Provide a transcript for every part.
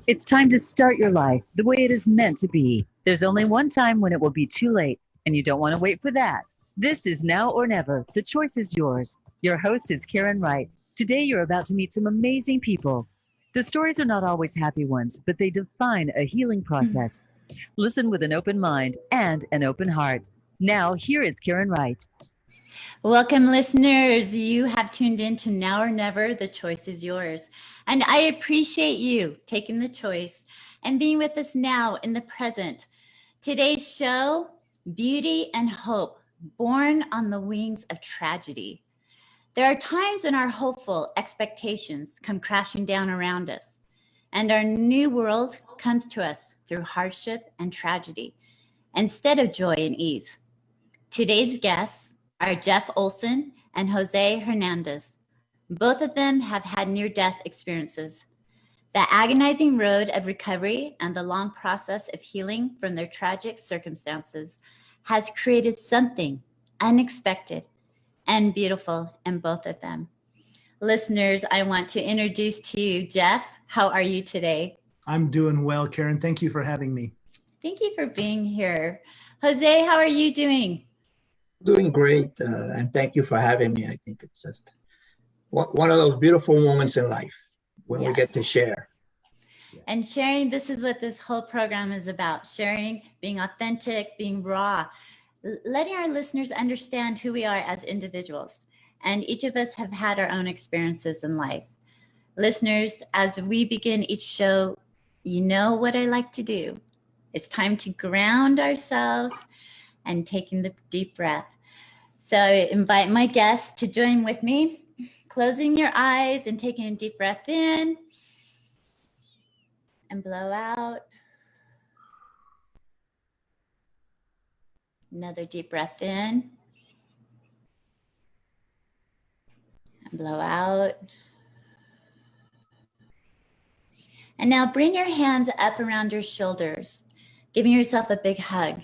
It's time to start your life the way it is meant to be. There's only one time when it will be too late, and you don't want to wait for that. This is Now or Never. The choice is yours. Your host is Karen Wright. Today, you're about to meet some amazing people. The stories are not always happy ones, but they define a healing process. Listen with an open mind and an open heart. Now, here is Karen Wright. Welcome, listeners. You have tuned in to Now or Never. The choice is yours. And I appreciate you taking the choice and being with us now in the present. Today's show, Beauty and Hope, born on the wings of tragedy. There are times when our hopeful expectations come crashing down around us, and our new world comes to us through hardship and tragedy instead of joy and ease. Today's guests are Jeff Olsen and Jose Harnandez. Both of them have had near-death experiences. The agonizing road of recovery and the long process of healing from their tragic circumstances has created something unexpected and beautiful in both of them. Listeners, I want to introduce to you Jeff. How are you today? I'm doing well, Karen. Thank you for having me. Thank you for being here. Jose, how are you doing? Doing great, and thank you for having me. I think it's just one of those beautiful moments in life when we get to share. And sharing, this is what this whole program is about. Sharing, being authentic, being raw, letting our listeners understand who we are as individuals. And each of us have had our own experiences in life. Listeners, as we begin each show, you know what I like to do. It's time to ground ourselves and taking the deep breath. So I invite my guests to join with me, closing your eyes and taking a deep breath in and blow out. Another deep breath in and blow out. And now bring your hands up around your shoulders, giving yourself a big hug.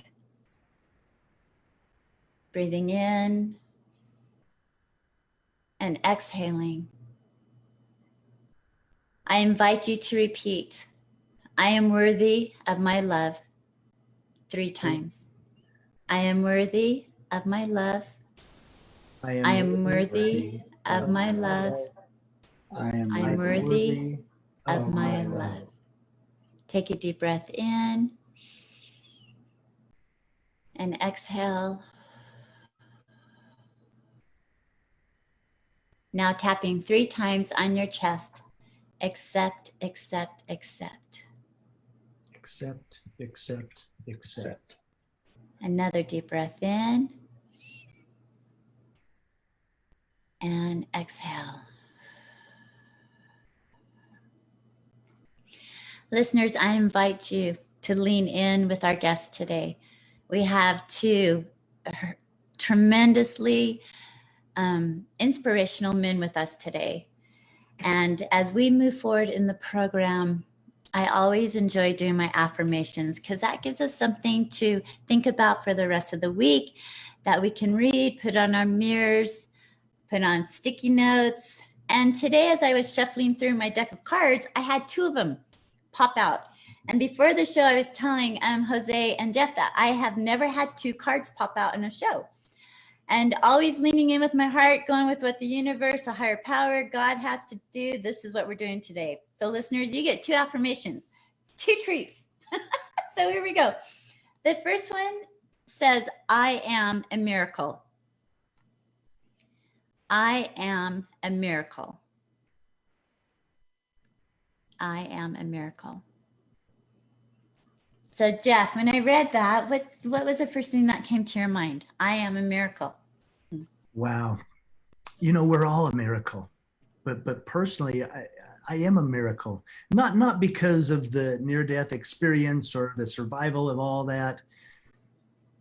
Breathing in and exhaling. I invite you to repeat, I am worthy of my love 3 times. I am worthy of my love. I am worthy of my love. I am worthy of my love. Take a deep breath in and exhale. Now tapping 3 times on your chest. Accept, accept, accept. Accept, accept, accept. Another deep breath in and exhale. Listeners, I invite you to lean in with our guests today. We have 2 tremendously inspirational men with us today. And as we move forward in the program, I always enjoy doing my affirmations because that gives us something to think about for the rest of the week that we can read, put on our mirrors, put on sticky notes. And today, as I was shuffling through my deck of cards, I had 2 of them pop out. And before the show, I was telling Jose and Jeff that I have never had 2 cards pop out in a show. And always leaning in with my heart, going with what the universe, a higher power, God has to do. This is what we're doing today. So listeners, you get 2 affirmations, 2 treats. So here we go. The first one says, I am a miracle. I am a miracle. I am a miracle. So Jeff, when I read that, what was the first thing that came to your mind? I am a miracle. Wow. You know, we're all a miracle, but personally, I am a miracle. Not because of the near-death experience or the survival of all that.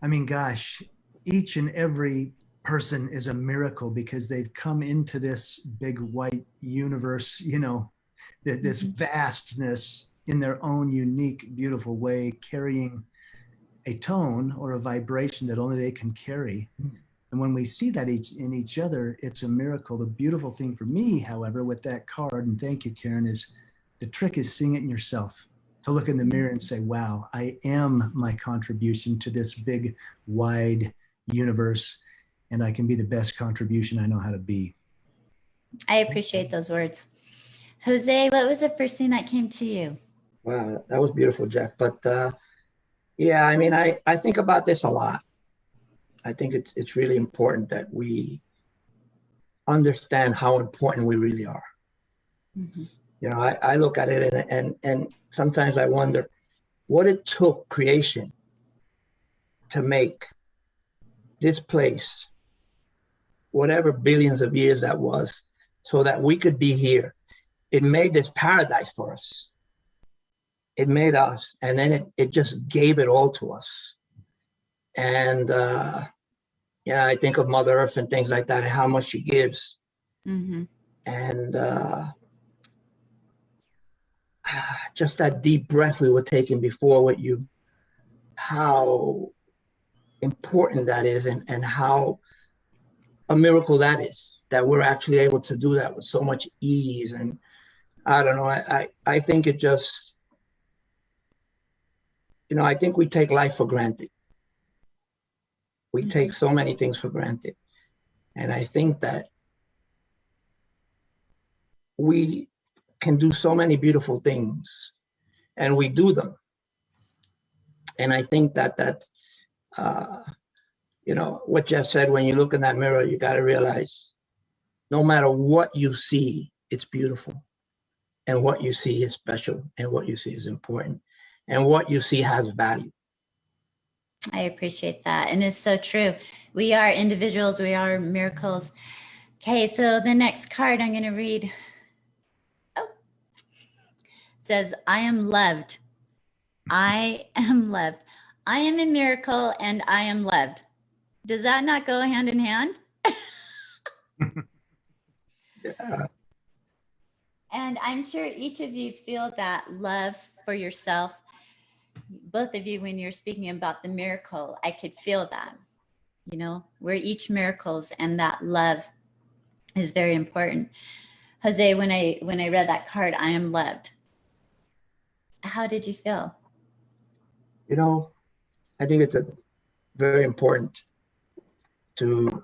I mean, gosh, each and every person is a miracle because they've come into this big white universe, you know, this vastness in their own unique, beautiful way, carrying a tone or a vibration that only they can carry. And when we see that in each other, it's a miracle. The beautiful thing for me, however, with that card, and thank you, Karen, is the trick is seeing it in yourself. to look in the mirror and say, wow, I am my contribution to this big, wide universe, and I can be the best contribution I know how to be. I appreciate those words. Jose, what was the first thing that came to you? Wow, that was beautiful, Jeff. But yeah, I mean, I think about this a lot. I think it's really important that we understand how important we really are. Mm-hmm. You know, I look at it and sometimes I wonder what it took creation to make this place, whatever billions of years that was, so that we could be here. It made this paradise for us. It made us, and then it just gave it all to us. And yeah, I think of Mother Earth and things like that, and how much she gives. Mm-hmm. And just that deep breath we were taking before with you, how important that is, and how a miracle that is, that we're actually able to do that with so much ease. And I don't know, I think it just, you know, I think we take life for granted. We take so many things for granted. And I think that we can do so many beautiful things, and we do them. And I think that that's, you know, what Jeff said, when you look in that mirror, you got to realize no matter what you see, it's beautiful. And what you see is special, and what you see is important, and what you see has value. I appreciate that. And it's so true. We are individuals, we are miracles. Okay, so the next card I'm going to read says, I am loved. I am loved. I am a miracle and I am loved. Does that not go hand in hand? Yeah. And I'm sure each of you feel that love for yourself. Both of you, when you're speaking about the miracle, I could feel that. You know, we're each miracles, and that love is very important. Jose, when I read that card, I am loved. How did you feel? You know, I think it's very important to,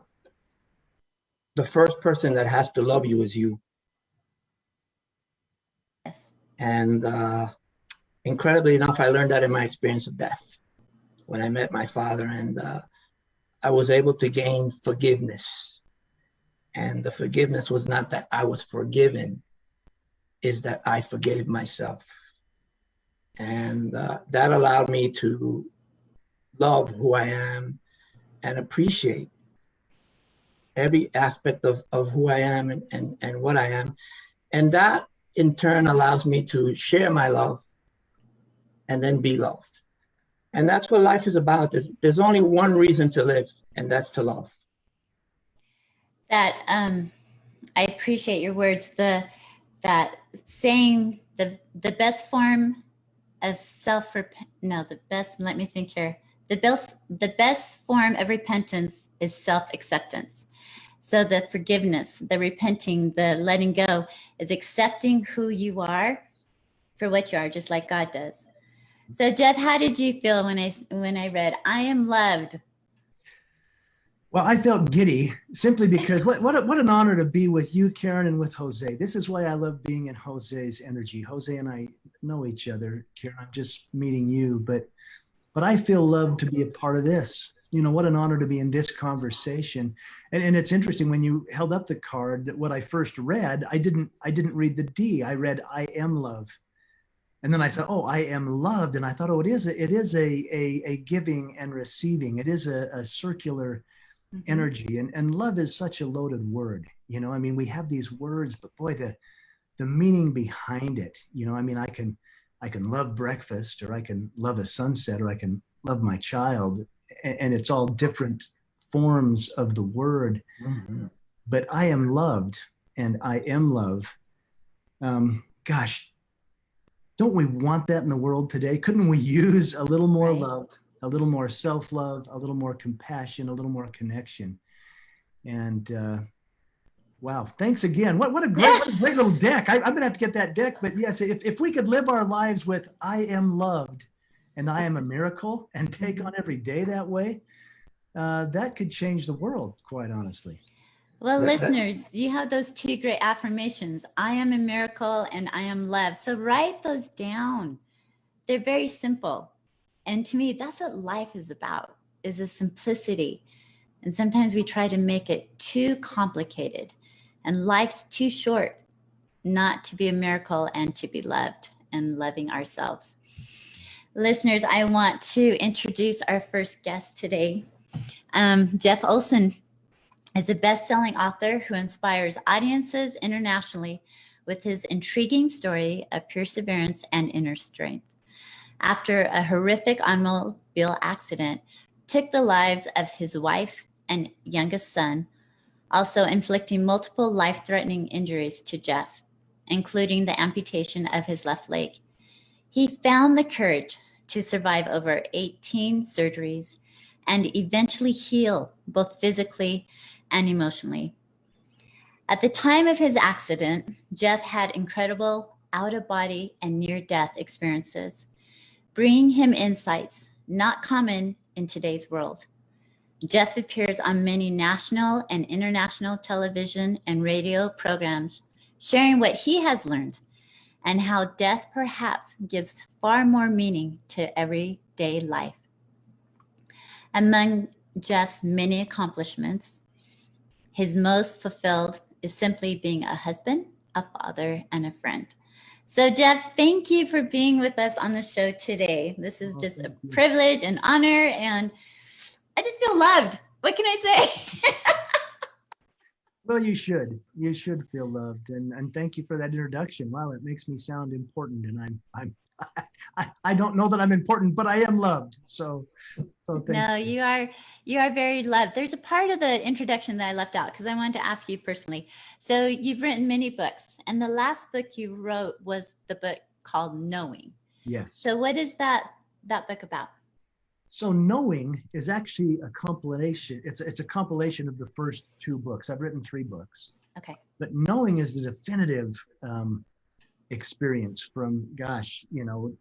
the first person that has to love you is you. Yes. And incredibly enough, I learned that in my experience of death, when I met my father, and I was able to gain forgiveness. And the forgiveness was not that I was forgiven, is that I forgave myself. And that allowed me to love who I am and appreciate every aspect of who I am and what I am. And that in turn allows me to share my love and then be loved. And that's what life is about. There's only one reason to live, and that's to love. That I appreciate your words. That saying the best form of let me think here. The best form of repentance is self-acceptance. So the forgiveness, the repenting, the letting go is accepting who you are for what you are, just like God does. So Jeff, how did you feel when I read, I am loved? Well, I felt giddy simply because what an honor to be with you, Karen, and with Jose. This is why I love being in Jose's energy. Jose and I know each other, Karen. I'm just meeting you, but I feel loved to be a part of this. You know, what an honor to be in this conversation. And it's interesting, when you held up the card, that what I first read, I didn't read the D. I read I am love. And then I said, oh, I am loved. And I thought, oh, it is a giving and receiving. It is a circular energy. And love is such a loaded word. You know, I mean, we have these words, but boy, the meaning behind it, you know, I mean, I can love breakfast, or I can love a sunset, or I can love my child. And it's all different forms of the word. Mm-hmm. But I am loved and I am love. Gosh, don't we want that in the world today? Couldn't we use a little more love, a little more self-love, a little more compassion, a little more connection? And Wow. Thanks again. What a great little deck. I'm going to have to get that deck. But yes, if we could live our lives with I am loved and I am a miracle and take on every day that way, that could change the world, quite honestly. Well, listeners, you have those two great affirmations. I am a miracle and I am loved. So write those down. They're very simple. And to me, that's what life is about, is a simplicity. And sometimes we try to make it too complicated. And life's too short not to be a miracle and to be loved and loving ourselves. Listeners, I want to introduce our first guest today. Jeff Olsen is a best-selling author who inspires audiences internationally with his intriguing story of perseverance and inner strength. After a horrific automobile accident took the lives of his wife and youngest son, also inflicting multiple life-threatening injuries to Jeff, including the amputation of his left leg, he found the courage to survive over 18 surgeries and eventually heal both physically and emotionally. At the time of his accident, Jeff had incredible out-of-body and near-death experiences, bringing him insights not common in today's world. Jeff appears on many national and international television and radio programs, sharing what he has learned and how death perhaps gives far more meaning to everyday life. Among Jeff's many accomplishments, his most fulfilled is simply being a husband, a father, and a friend. So Jeff, thank you for being with us on the show today. This is just a privilege and honor, and I just feel loved. What can I say? Well, you should. You should feel loved, and thank you for that introduction. Wow, it makes me sound important, and I don't know that I'm important, but I am loved. So thank you. You are very loved. There's a part of the introduction that I left out because I wanted to ask you personally. So you've written many books, and the last book you wrote was the book called Knowing. Yes. So what is that book about? So Knowing is actually a compilation. It's a compilation of the first two books. I've written 3 books. Okay. But Knowing is the definitive experience from, gosh,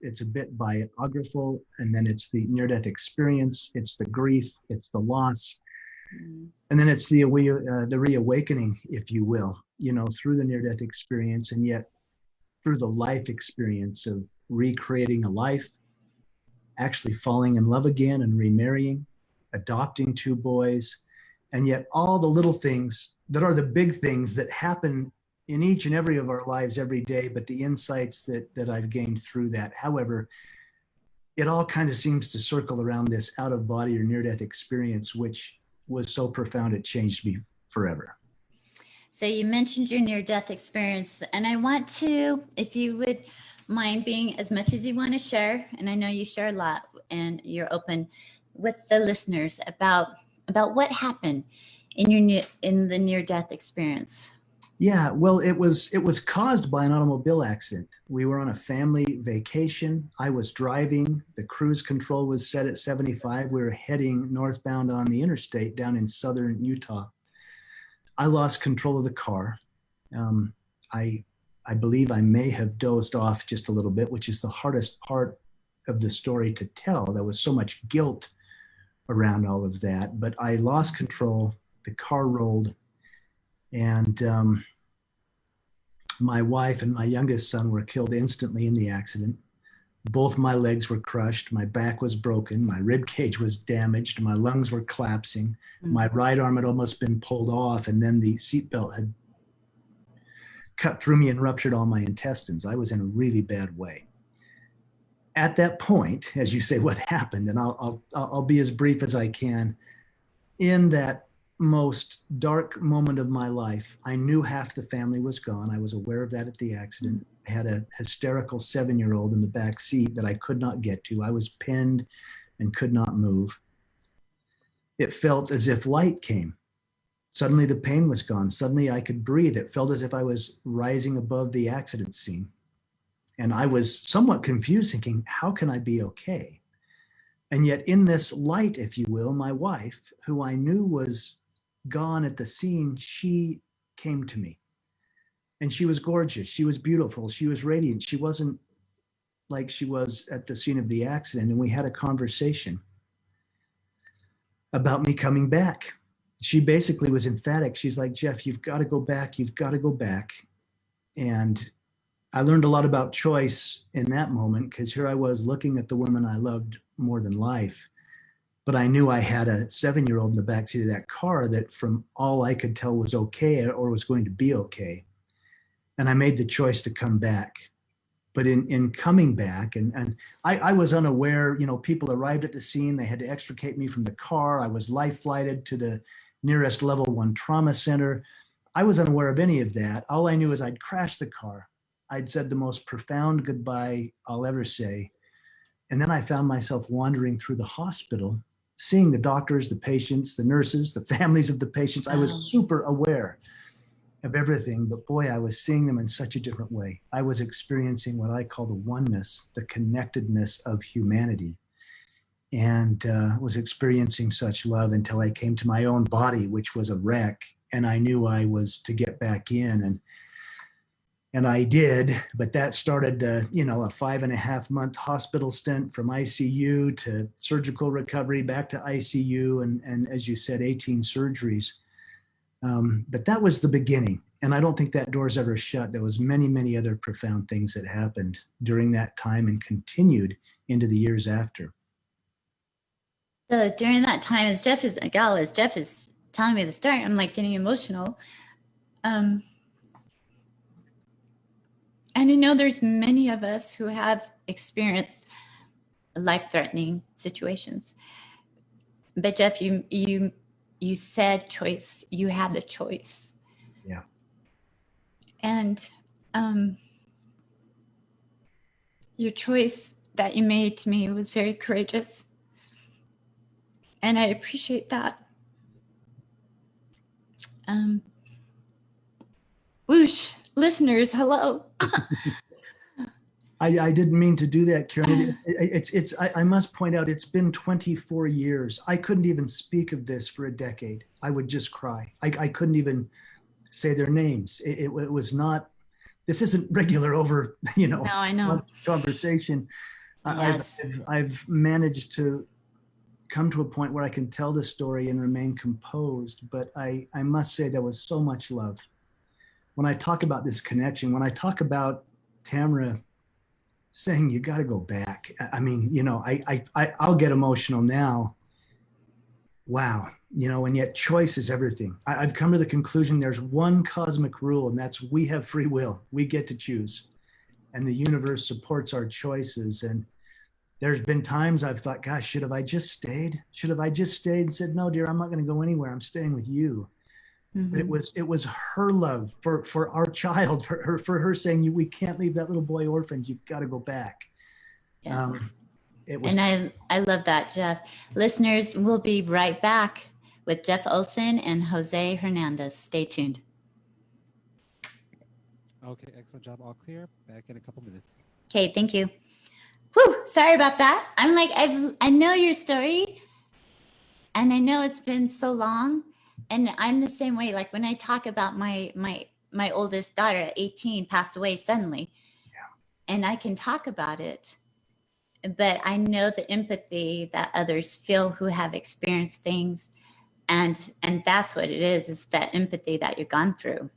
it's a bit biographical, and then it's the near-death experience, it's the grief, it's the loss, and then it's the reawakening, if you will, through the near-death experience, and yet through the life experience of recreating a life, actually falling in love again and remarrying, adopting 2 boys, and yet all the little things that are the big things that happen in each and every of our lives every day, but the insights that I've gained through that. However, it all kind of seems to circle around this out-of-body or near-death experience, which was so profound it changed me forever. So you mentioned your near-death experience, and I want to, if you would mind being as much as you want to share, and I know you share a lot, and you're open with the listeners about what happened in the near-death experience. Yeah, well, it was caused by an automobile accident. We were on a family vacation. I was driving. The cruise control was set at 75. We were heading northbound on the interstate down in southern Utah. I lost control of the car. I believe I may have dozed off just a little bit, which is the hardest part of the story to tell. There was so much guilt around all of that, but I lost control. The car rolled, and my wife and my youngest son were killed instantly in the accident. Both my legs were crushed. My back was broken. My rib cage was damaged. My lungs were collapsing. My right arm had almost been pulled off, and then the seatbelt had cut through me and ruptured all my intestines. I was in a really bad way. At that point, as you say, what happened, and I'll be as brief as I can. In that most dark moment of my life, I knew half the family was gone. I was aware of that at the accident. I had a hysterical 7-year-old in the back seat that I could not get to. I was pinned and could not move. It felt as if light came. Suddenly the pain was gone. Suddenly I could breathe. It felt as if I was rising above the accident scene. And I was somewhat confused, thinking, how can I be okay? And yet in this light, if you will, my wife, who I knew was gone at the scene, she came to me. And she was gorgeous. She was beautiful. She was radiant. She wasn't like she was at the scene of the accident. And we had a conversation about me coming back. She basically was emphatic. She's like, Jeff, you've got to go back. You've got to go back. And I learned a lot about choice in that moment, because here I was looking at the woman I loved more than life. But I knew I had a 7-year-old in the backseat of that car that, from all I could tell, was okay or was going to be okay. And I made the choice to come back. But in coming back, and I was unaware, people arrived at the scene. They had to extricate me from the car. I was life flighted to the nearest level 1 trauma center. I was unaware of any of that. All I knew is I'd crashed the car. I'd said the most profound goodbye I'll ever say. And then I found myself wandering through the hospital, seeing the doctors, the patients, the nurses, the families of the patients. I was super aware of everything, but boy, I was seeing them in such a different way. I was experiencing what I call the oneness, the connectedness of humanity, and was experiencing such love until I came to my own body, which was a wreck, and I knew I was to get back in, and I did. But that started a 5.5-month hospital stint, from ICU to surgical recovery, back to ICU, and as you said, 18 surgeries. But that was the beginning. And I don't think that door's ever shut. There was many, many other profound things that happened during that time and continued into the years after. So during that time, as Jeff is telling me the story, I'm like getting emotional. And I know there's many of us who have experienced life-threatening situations. But Jeff, you said choice. You had the choice. Yeah. And your choice that you made to me was very courageous. And I appreciate that. Whoosh, listeners, hello. I didn't mean to do that, Karen. I must point out, it's been 24 years. I couldn't even speak of this for a decade. I would just cry. I couldn't even say their names. It was not, this isn't regular over, No, I know. conversation. Yes. I've managed to come to a point where I can tell the story and remain composed, but I must say there was so much love. When I talk about this connection, when I talk about Tamara saying, you got to go back. I mean, I'll get emotional now. Wow. And yet choice is everything. I've come to the conclusion there's one cosmic rule, and that's we have free will. We get to choose. And the universe supports our choices. And there's been times I've thought, gosh, should have I just stayed? Should have I just stayed and said, no, dear, I'm not going to go anywhere. I'm staying with you. Mm-hmm. But it was her love for our child, for her saying, we can't leave that little boy orphaned. You've got to go back. Yes. And I love that, Jeff. Listeners, we'll be right back with Jeff Olsen and Jose Hernandez. Stay tuned. Okay, excellent job. All clear. Back in a couple minutes. Okay, thank you. Whew, sorry about that. I'm like, I know your story, and I know it's been so long, and I'm the same way. Like when I talk about my oldest daughter at 18 passed away suddenly, and I can talk about it, but I know the empathy that others feel who have experienced things, and that's what it is that empathy that you've gone through.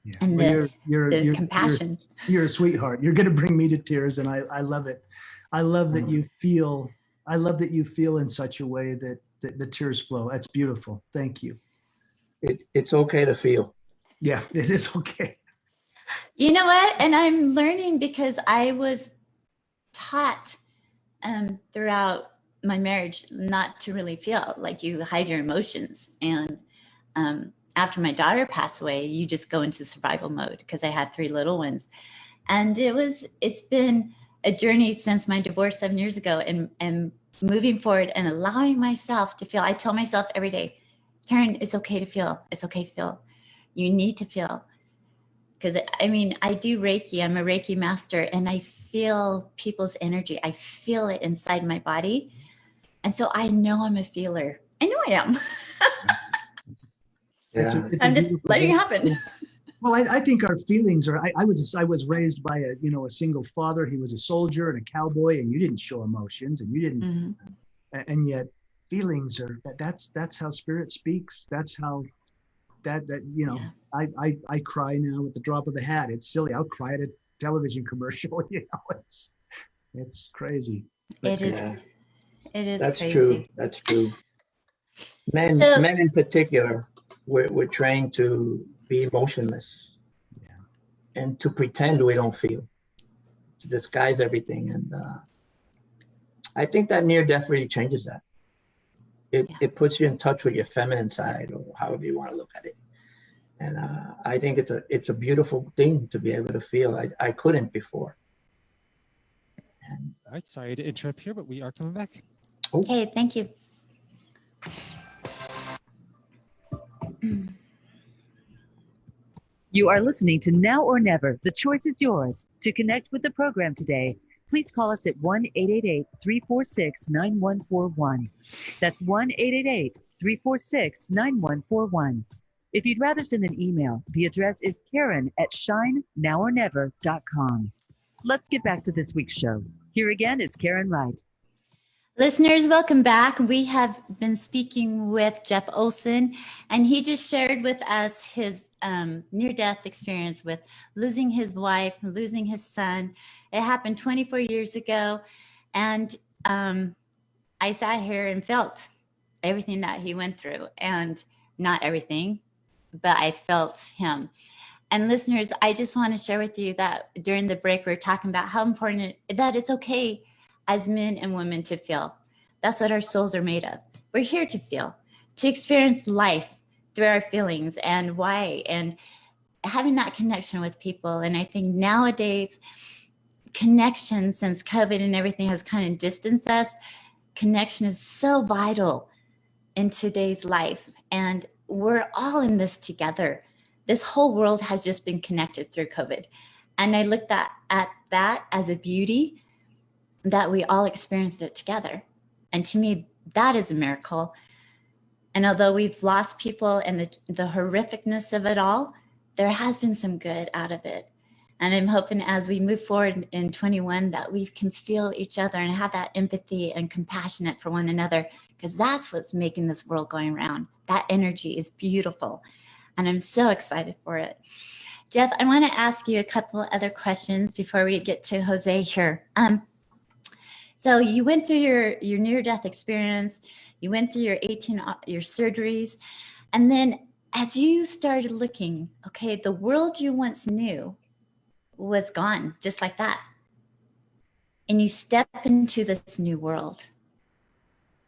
Yeah. And well, the compassion. You're a sweetheart. You're going to bring me to tears, and I love it. I love that you feel. I love that you feel in such a way that the tears flow. That's beautiful. Thank you. It's okay to feel. Yeah, it is okay. You know what? And I'm learning because I was taught throughout my marriage not to really feel, like you hide your emotions. And after my daughter passed away, you just go into survival mode because I had 3 little ones. And it's been a journey since my divorce 7 years ago, and moving forward and allowing myself to feel. I tell myself every day, Karen, it's okay to feel. It's okay to feel. You need to feel. Because I mean, I do Reiki. I'm a Reiki master, and I feel people's energy. I feel it inside my body. And so I know I'm a feeler. I know I am. Yeah. It's I'm a just beautiful letting it thing. happen. Well, I think our feelings are. I was raised by a single father. He was a soldier and a cowboy, and you didn't show emotions, and you didn't. Mhm. And yet, feelings are. That's how spirit speaks. That's how that Yeah. I cry now at the drop of the hat. It's silly. I'll cry at a television commercial. It's crazy. But It is. Yeah. It is That's true. crazy. That's true. Men, So men in particular, we're trained to be emotionless yeah, and to pretend we don't feel, to disguise everything. And I think that near death really changes that. Yeah. It puts you in touch with your feminine side, or however you want to look at it. And I think it's a beautiful thing to be able to feel. I couldn't before. And, All right, sorry to interrupt here, but we are coming back. oh, okay, thank you. You are listening to Now or Never. The choice is yours. To connect with the program today, please call us at 1-888-346-9141. That's 1-888-346-9141. If you'd rather send an email, the address is Karen@shinenowornever.com. Let's get back to this week's show. Here again is Karen Wright. Listeners, welcome back. We have been speaking with Jeff Olsen, and he just shared with us his near-death experience with losing his wife, losing his son. It happened 24 years ago, and I sat here and felt everything that he went through, and not everything, but I felt him. And listeners, I just want to share with you that during the break, we were talking about how important that it's okay as men and women to feel. That's what our souls are made of. We're here to feel, to experience life through our feelings and why, and having that connection with people. And I think nowadays, connection, since COVID and everything has kind of distanced us, connection is so vital in today's life. And we're all in this together. This whole world has just been connected through COVID. And I looked at that as a beauty, that we all experienced it together. And to me, that is a miracle. And although we've lost people and the horrificness of it all, there has been some good out of it. And I'm hoping as we move forward in 21 that we can feel each other and have that empathy and compassionate for one another, because that's what's making this world going round. That energy is beautiful. And I'm so excited for it. Jeff, I want to ask you a couple other questions before we get to Jose here. So you went through your near-death experience, you went through your surgeries, and then as you started looking, okay, the world you once knew was gone, just like that. And you step into this new world.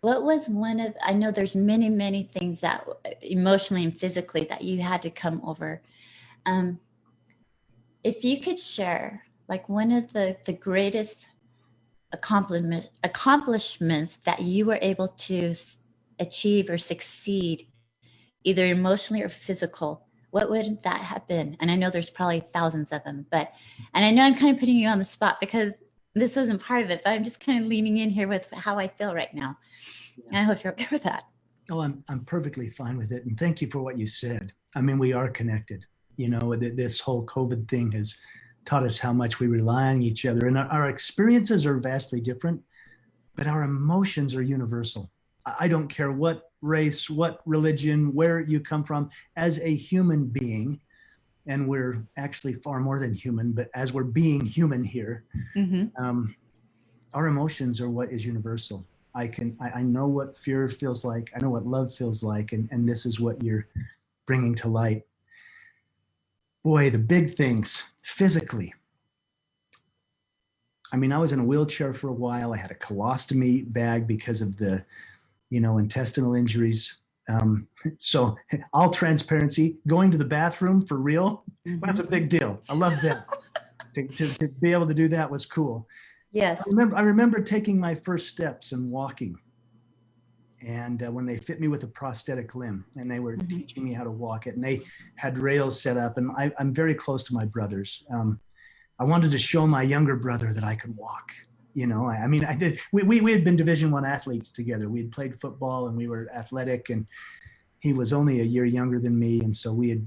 What was I know there's many, many things that emotionally and physically that you had to come over. If you could share, like one of the greatest accomplishments that you were able to achieve or succeed, either emotionally or physical, what would that have been? And I know there's probably thousands of them, and I know I'm kind of putting you on the spot because this wasn't part of it, but I'm just kind of leaning in here with how I feel right now. Yeah. And I hope you're okay with that. Oh, I'm perfectly fine with it. And thank you for what you said. I mean, we are connected. This whole COVID thing has taught us how much we rely on each other, and our experiences are vastly different, but our emotions are universal. I don't care what race, what religion, where you come from, as a human being, and we're actually far more than human, but as we're being human here, our emotions are what is universal. I know what fear feels like. I know what love feels like, and this is what you're bringing to light. Boy, the big things physically. I mean, I was in a wheelchair for a while. I had a colostomy bag because of the, intestinal injuries. So all transparency, going to the bathroom for real, that's a big deal. I love that. to be able to do that was cool. Yes. I remember taking my first steps and walking. And when they fit me with a prosthetic limb, and they were teaching me how to walk it, and they had rails set up, and I'm very close to my brothers. I wanted to show my younger brother that I could walk. We had been Division I athletes together. We had played football and we were athletic, and he was only a year younger than me. And so we had,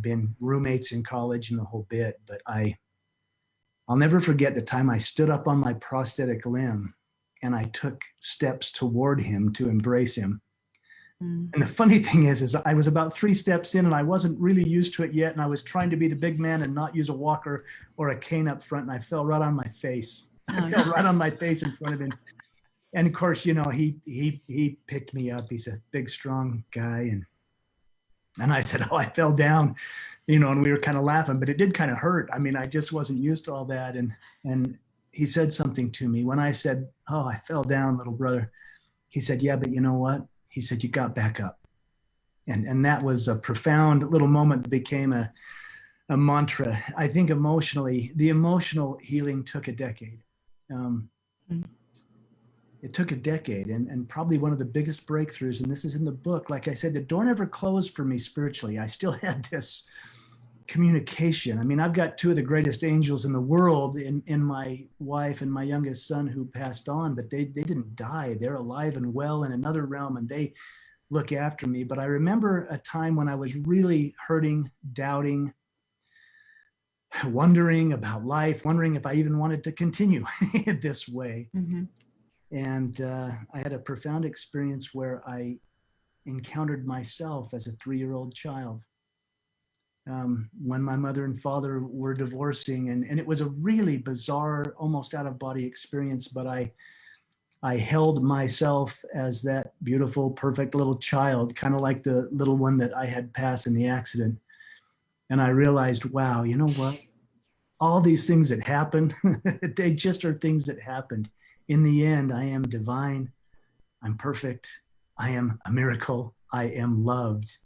been roommates in college and the whole bit. But I'll never forget the time I stood up on my prosthetic limb and I took steps toward him to embrace him. And the funny thing is I was about 3 steps in and I wasn't really used to it yet. And I was trying to be the big man and not use a walker or a cane up front. And I fell right on my face. I fell right on my face in front of him. And of course, he picked me up. He's a big, strong guy. And I said, I fell down, and we were kind of laughing, but it did kind of hurt. I mean, I just wasn't used to all that. And he said something to me when I said, I fell down, little brother. He said, yeah, but you know what? He said, you got back up. And that was a profound little moment that became a mantra. I think emotionally, the emotional healing took a decade. It took a decade and probably one of the biggest breakthroughs, and this is in the book. Like I said, the door never closed for me spiritually. I still had this communication. I mean, I've got 2 of the greatest angels in the world in my wife and my youngest son who passed on, but they didn't die. They're alive and well in another realm, and they look after me. But I remember a time when I was really hurting, doubting, wondering about life, wondering if I even wanted to continue this way. Mm-hmm. And I had a profound experience where I encountered myself as a 3-year-old child when my mother and father were divorcing. And it was a really bizarre, almost out-of-body experience, but I held myself as that beautiful, perfect little child, kind of like the little one that I had passed in the accident. And I realized, wow, you know what? All these things that happen, they just are things that happened. In the end, I am divine. I'm perfect. I am a miracle. I am loved.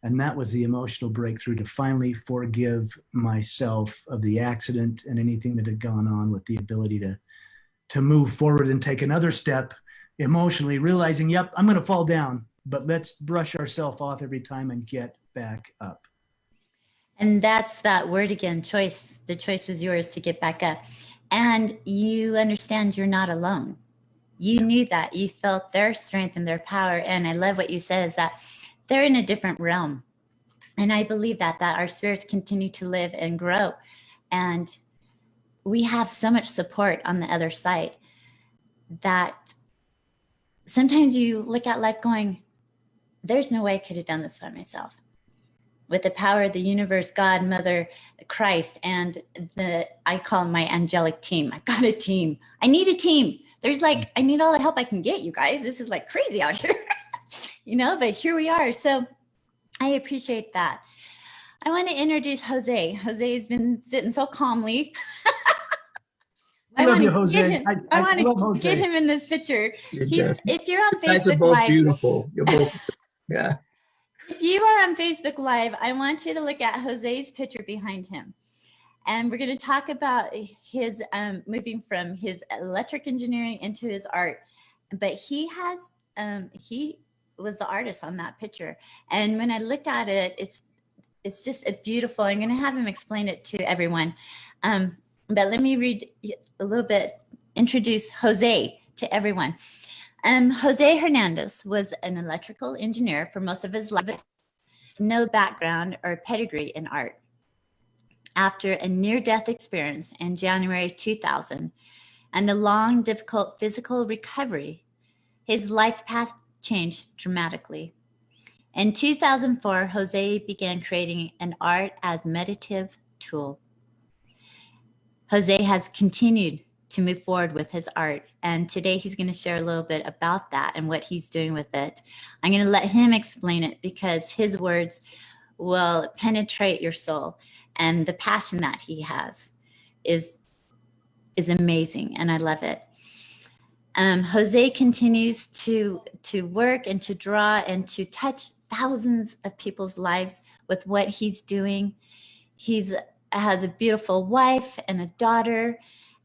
And that was the emotional breakthrough to finally forgive myself of the accident and anything that had gone on, with the ability to move forward and take another step emotionally, realizing, yep, I'm going to fall down, but let's brush ourselves off every time and get back up. And that's that word again, choice. The choice was yours to get back up. And you understand you're not alone. You knew that. You felt their strength and their power. And I love what you said is that they're in a different realm. And I believe that our spirits continue to live and grow. And we have so much support on the other side that sometimes you look at life going, there's no way I could have done this by myself. With the power of the universe, God, Mother, Christ, and I call my angelic team. I got a team. I need a team. I need all the help I can get, you guys. This is like crazy out here, but here we are. So I appreciate that. I want to introduce Jose. Jose has been sitting so calmly. I love you, Jose. I want to get him in this picture. If you're on You guys are Facebook both Live, beautiful. You're both, yeah. If you are on Facebook Live, I want you to look at Jose's picture behind him. And we're going to talk about his moving from his electric engineering into his art. But he was the artist on that picture. And when I looked at it, it's just a beautiful, I'm going to have him explain it to everyone. But let me read a little bit, introduce Jose to everyone. Jose Harnandez was an electrical engineer for most of his life, no background or pedigree in art. After a near-death experience in January 2000 and a long, difficult physical recovery, his life path changed dramatically. In 2004, Jose began creating an art as meditative tool. Jose has continued to move forward with his art. And today he's going to share a little bit about that and what he's doing with it. I'm going to let him explain it because his words will penetrate your soul. And the passion that he has is amazing. And I love it. Jose continues to work and to draw and to touch thousands of people's lives with what he's doing. He's has a beautiful wife and a daughter.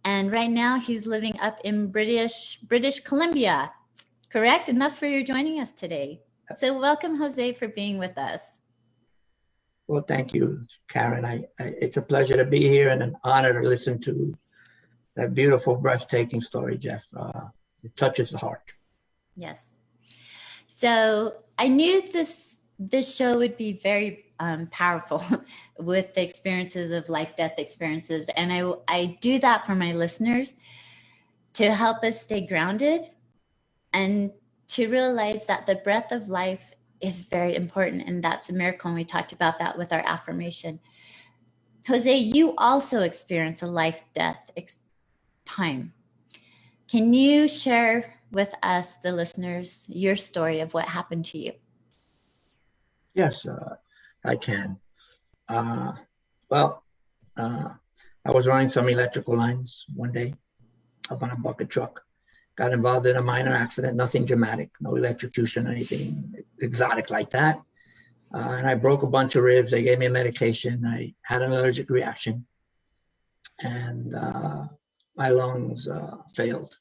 And right now he's living up in British Columbia, correct? And that's where you're joining us today. So welcome, Jose, for being with us. Well, thank you, Karen. It's a pleasure to be here and an honor to listen to that beautiful, breathtaking story, Jeff. It touches the heart. Yes. So I knew this show would be very powerful with the experiences of life, death experiences. And I do that for my listeners to help us stay grounded and to realize that the breath of life is very important. And that's a miracle. And we talked about that with our affirmation. Jose, you also experience a life-death time. Can you share with us, the listeners, your story of what happened to you? Yes, I can. Well, I was running some electrical lines one day up on a bucket truck. Got involved in a minor accident, nothing dramatic, no electrocution or anything exotic like that. And I broke a bunch of ribs. They gave me a medication. I had an allergic reaction, and my lungs failed.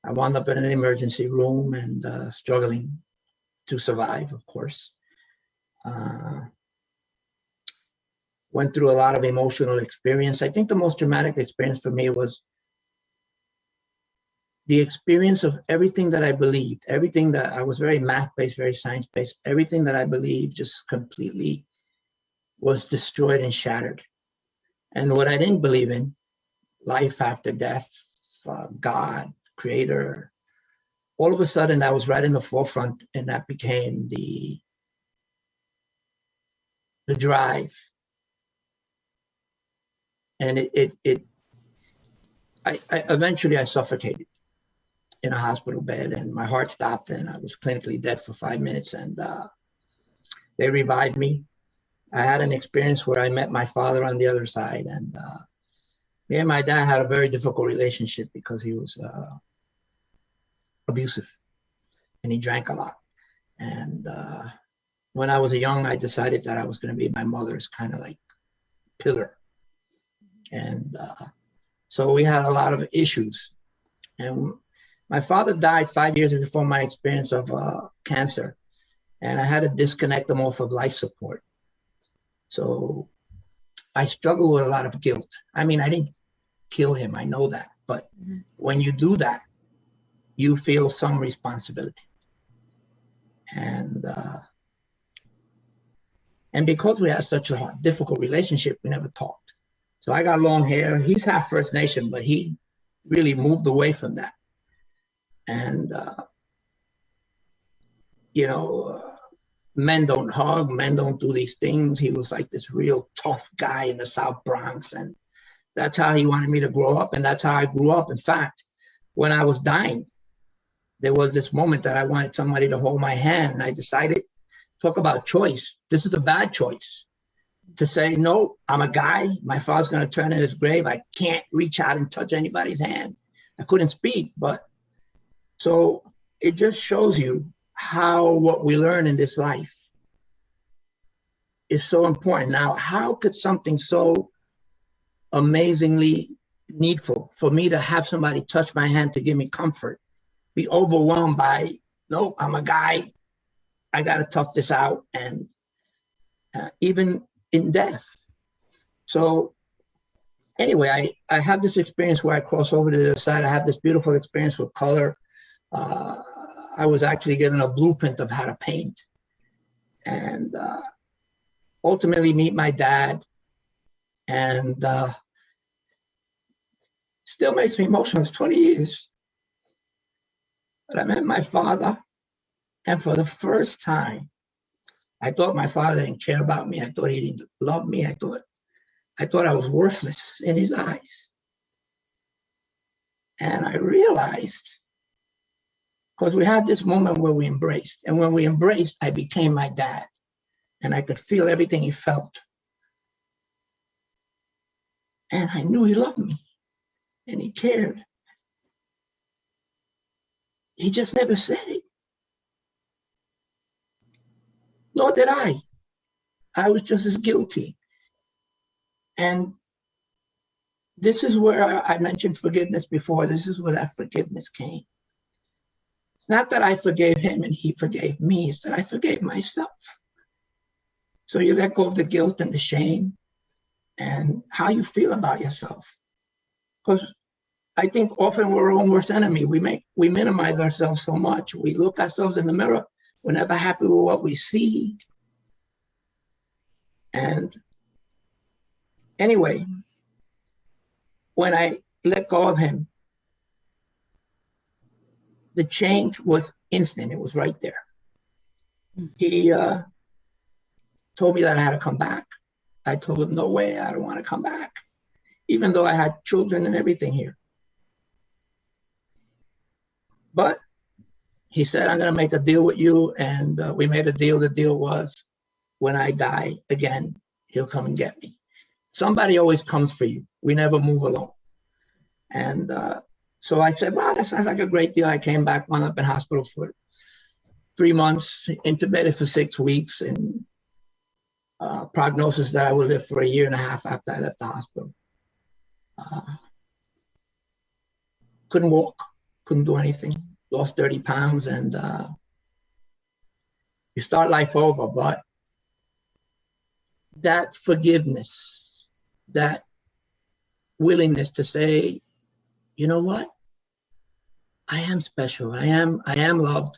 I wound up in an emergency room and struggling to survive, of course. Went through a lot of emotional experience. I think the most dramatic experience for me was the experience of everything that I believed, everything that I was very math-based, very science-based, everything that I believed just completely was destroyed and shattered. And what I didn't believe in, life after death, God, creator, all of a sudden that was right in the forefront, and that became the drive. And I eventually suffocated in a hospital bed, and my heart stopped, and I was clinically dead for 5 minutes, and they revived me. I had an experience where I met my father on the other side, and me and my dad had a very difficult relationship because he was abusive, and he drank a lot. And when I was young, I decided that I was going to be my mother's kind of like pillar. And so we had a lot of issues. And my father died 5 years before my experience of cancer, and I had to disconnect him off of life support. So I struggled with a lot of guilt. I mean, I didn't kill him, I know that. But when you do that, you feel some responsibility. And because we had such a difficult relationship, we never talked. So I got long hair. He's half First Nation, but he really moved away from that. And, men don't hug, men don't do these things. He was like this real tough guy in the South Bronx. And that's how he wanted me to grow up. And that's how I grew up. In fact, when I was dying, there was this moment that I wanted somebody to hold my hand. And I decided, talk about choice. This is a bad choice. To say, no, I'm a guy. My father's going to turn in his grave. I can't reach out and touch anybody's hand. I couldn't speak. But so it just shows you how what we learn in this life is so important. Now, how could something so amazingly needful for me to have somebody touch my hand to give me comfort be overwhelmed by, nope, I'm a guy. I got to tough this out. And even in death. So anyway, I have this experience where I cross over to the other side. I have this beautiful experience with color. I was actually given a blueprint of how to paint, and ultimately meet my dad. And still makes me emotional. It's 20 years. But I met my father, and for the first time, I thought my father didn't care about me. I thought he didn't love me. I thought I was worthless in his eyes. And I realized, because we had this moment where we embraced. And when we embraced, I became my dad. And I could feel everything he felt. And I knew he loved me. And he cared. He just never said it. Nor did I. I was just as guilty. And this is where I mentioned forgiveness before. This is where that forgiveness came. Not that I forgave him and he forgave me, it's that I forgave myself. So you let go of the guilt and the shame and how you feel about yourself. Because I think often we're our own worst enemy. We minimize ourselves so much. We look ourselves in the mirror. We're never happy with what we see. And anyway, when I let go of him, the change was instant. It was right there. He told me that I had to come back. I told him, no way, I don't want to come back, even though I had children and everything here. But he said, I'm going to make a deal with you. And we made a deal. The deal was, when I die again, he'll come and get me. Somebody always comes for you. We never move alone. And so I said, wow, that sounds like a great deal. I came back, wound up in hospital for 3 months, intubated for 6 weeks, and prognosis that I would live for 1.5 years after I left the hospital. Couldn't walk, couldn't do anything, lost 30 pounds, and you start life over. But that forgiveness, that willingness to say, you know what? I am special. I am loved,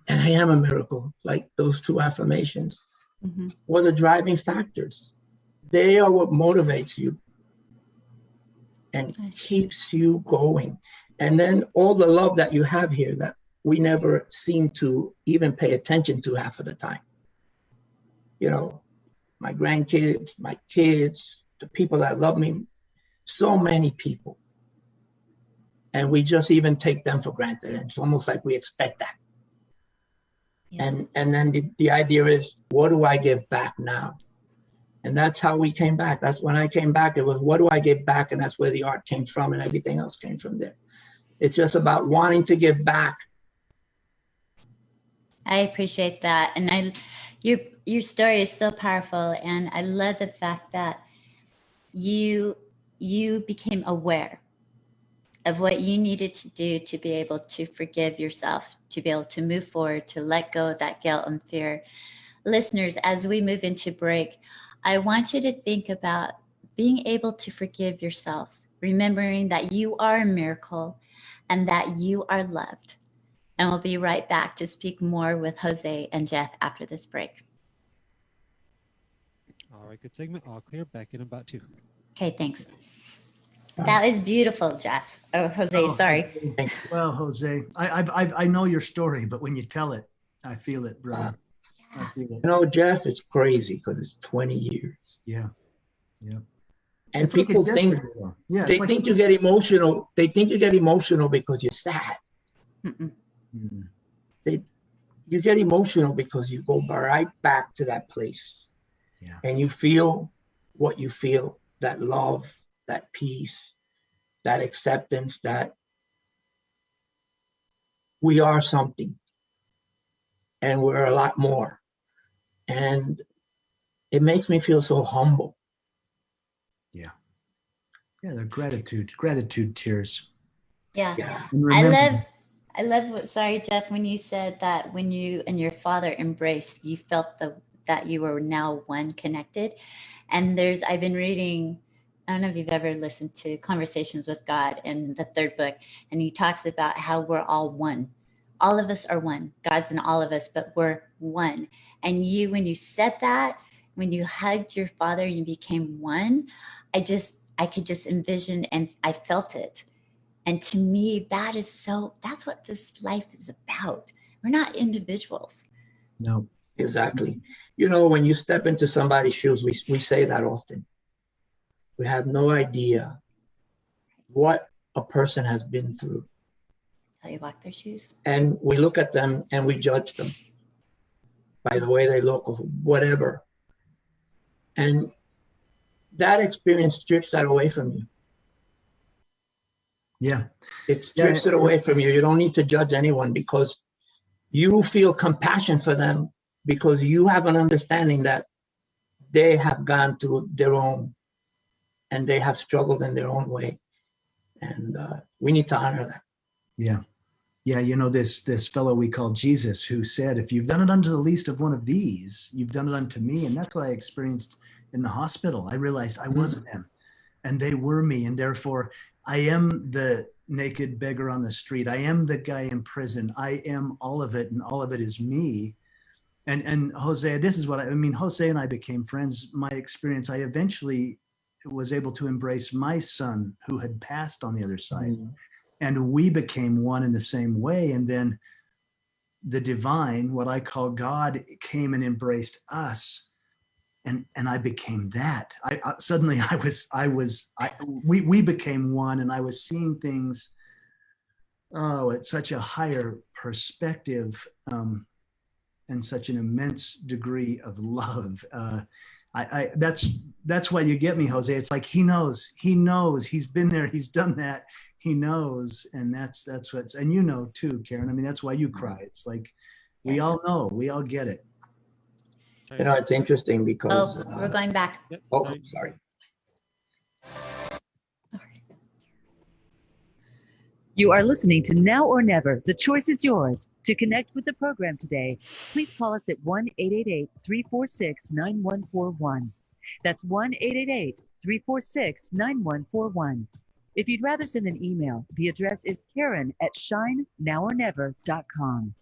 and I am a miracle. Like those 2 affirmations were the driving factors. They are what motivates you and keeps you going. And then all the love that you have here that we never seem to even pay attention to half of the time. You know, my grandkids, my kids, the people that love me, so many people. And we just even take them for granted. It's almost like we expect that. Yes. And then the idea is, what do I give back now? And that's how we came back. That's when I came back. It was, what do I give back? And that's where the art came from, and everything else came from there. It's just about wanting to give back. I appreciate that. And your story is so powerful. And I love the fact that you became aware of what you needed to do to be able to forgive yourself, to be able to move forward, to let go of that guilt and fear. Listeners, as we move into break, I want you to think about being able to forgive yourselves, remembering that you are a miracle and that you are loved. And we'll be right back to speak more with Jose and Jeff after this break. All right, good segment. All clear. Back in about 2. Okay, thanks. That was beautiful, Jeff. Oh, Jose, sorry. Well, Jose, I know your story, but when you tell it, I feel it, brother. I feel it. You know, Jeff, it's crazy because it's 20 years. Yeah. And it's people like think, they think you get emotional. They think you get emotional because you're sad. You get emotional because you go right back to that place. Yeah. And you feel what you feel, that love, that peace, that acceptance, that we are something and we're a lot more. And it makes me feel so humble. Yeah, they're gratitude tears. Yeah. I love what, sorry, Jeff, when you said that when you and your father embraced, you felt that you were now one connected. And I've been reading, I don't know if you've ever listened to Conversations with God in the 3rd book, and he talks about how we're all one. All of us are one. God's in all of us, but we're one. And when you said that, when you hugged your father, you became one. I could just envision, and I felt it. And to me, that's what this life is about. We're not individuals. No. Exactly. You know, when you step into somebody's shoes, we say that often. We have no idea what a person has been through. How you walk their shoes. And we look at them and we judge them by the way they look or whatever. And that experience strips that away from you. Yeah. It strips it away from you. You don't need to judge anyone because you feel compassion for them because you have an understanding that they have gone through their own and they have struggled in their own way. And we need to honor that. Yeah. Yeah, you know, this fellow we call Jesus, who said, if you've done it unto the least of one of these, you've done it unto me. And that's what I experienced in the hospital. I realized I wasn't them and they were me. And therefore I am naked beggar on the street. I am the guy in prison. I am all of it, and all of it is me. And Jose, this is what I mean. Jose and I became friends. My experience, I eventually was able to embrace my son who had passed on the other side. Mm. And we became one in the same way. And then the divine, what I call God, came and embraced us. And I became that. Suddenly we became one, and I was seeing things, at such a higher perspective, and such an immense degree of love. That's why you get me, Jose. It's like he knows, he's been there, he's done that, he knows, and that's what's, and you know too, Karen. I mean, that's why you cry. It's like we all know, we all get it. You know, it's interesting because we're going back. Yep, oh, sorry. You are listening to Now or Never. The choice is yours. To connect with the program today, please call us at 1-888-346-9141. That's 1-888-346-9141. If you'd rather send an email, the address is Karen@shinenowornever.com.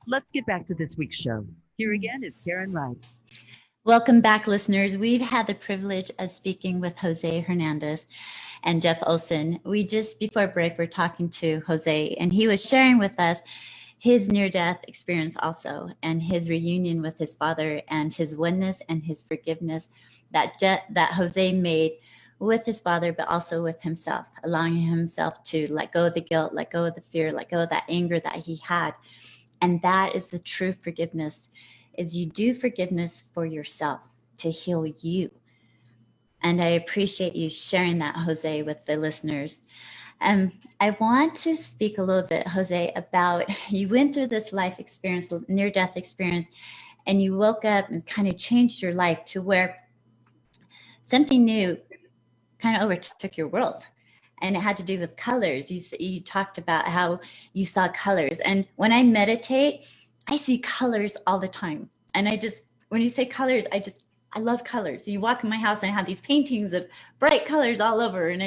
Let's get back to this week's show. Here again is Karen Wright. Welcome back, listeners. We've had the privilege of speaking with Jose Harnandez and Jeff Olsen. We just, before break, were talking to Jose, and he was sharing with us his near-death experience also, and his reunion with his father, and his oneness and his forgiveness that Jose made with his father, but also with himself, allowing himself to let go of the guilt, let go of the fear, let go of that anger that he had. And that is the true forgiveness, is you do forgiveness for yourself to heal you. And I appreciate you sharing that, Jose, with the listeners. I want to speak a little bit, Jose, about you went through this life experience, near-death experience, and you woke up and kind of changed your life to where something new kind of overtook your world. And it had to do with colors. You talked about how you saw colors. And when I meditate, I see colors all the time. And when you say colors, I love colors. You walk in my house and I have these paintings of bright colors all over. And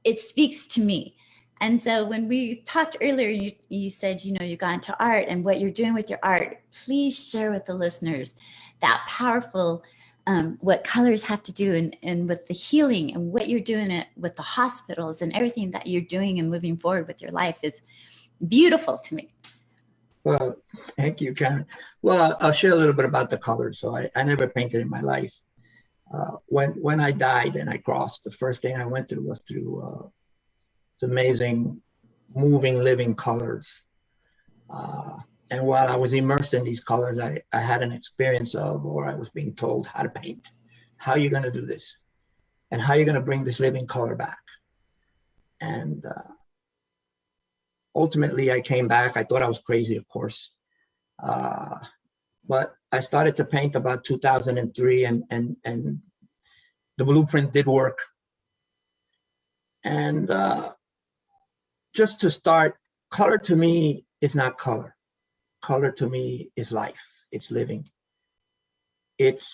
it speaks to me. And so when we talked earlier, you said, you got into art and what you're doing with your art. Please share with the listeners that powerful, what colors have to do and with the healing and what you're doing with the hospitals and everything that you're doing and moving forward with your life is beautiful to me. Well, thank you, Karen. Well, I'll share a little bit about the colors. So I never painted in my life. When I died and I crossed, the first thing I went through was through amazing, moving, living colors. And while I was immersed in these colors, I had an experience of, or I was being told how to paint. How are you going to do this? And how are you going to bring this living color back? And ultimately, I came back. I thought I was crazy, of course. But I started to paint about 2003, and the blueprint did work. And just to start, color to me is not color. Color to me is life. It's living. It's